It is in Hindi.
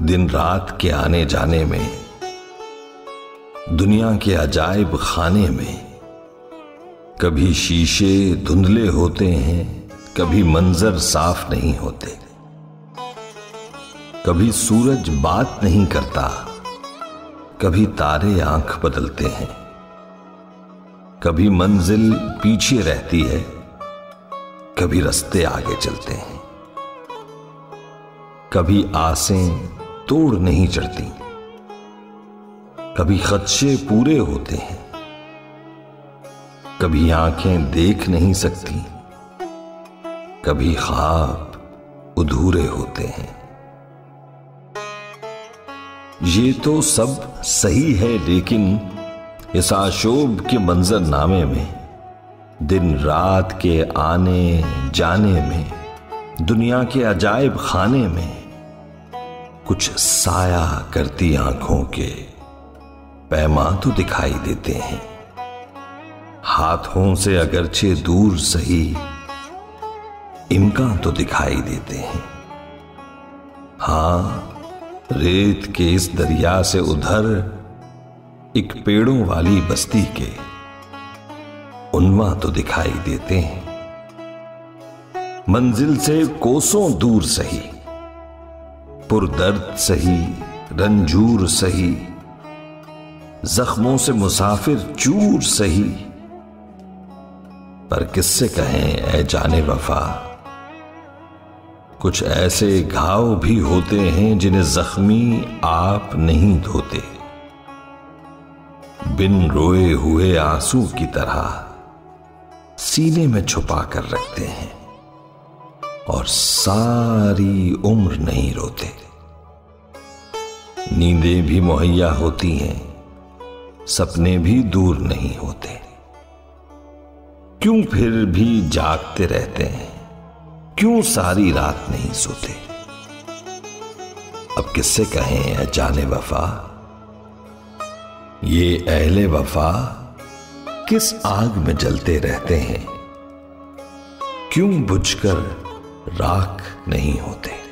दिन रात के आने जाने में, दुनिया के अजायब खाने में। कभी शीशे धुंधले होते हैं, कभी मंजर साफ नहीं होते। कभी सूरज बात नहीं करता, कभी तारे आंख बदलते हैं। कभी मंजिल पीछे रहती है, कभी रास्ते आगे चलते हैं। कभी आसें तोड़ नहीं चढ़ती, कभी खदशे पूरे होते हैं। कभी आंखें देख नहीं सकती, कभी ख्वाब अधूरे होते हैं। ये तो सब सही है, लेकिन इस आशोभ के मंजरनामे में, दिन रात के आने जाने में, दुनिया के अजायब खाने में, कुछ साया करती आंखों के पैमा तो दिखाई देते हैं। हाथों से अगरचे दूर सही, इम्कान तो दिखाई देते हैं। हां, रेत के इस दरिया से उधर एक पेड़ों वाली बस्ती के उन्मा तो दिखाई देते हैं। मंजिल से कोसों दूर सही, पुरदर्द सही, रंजूर सही, जख्मों से मुसाफिर चूर सही। पर किससे कहें ऐ जाने वफा, कुछ ऐसे घाव भी होते हैं जिन्हें जख्मी आप नहीं धोते। बिन रोए हुए आंसू की तरह सीने में छुपा कर रखते हैं और सारी उम्र नहीं रोते। नींदें भी मुहैया होती हैं, सपने भी दूर नहीं होते। क्यों फिर भी जागते रहते हैं, क्यों सारी रात नहीं सोते। अब किससे कहें ऐ जाने वफा, ये अहले वफा किस आग में जलते रहते हैं, क्यों बुझकर राख नहीं होते।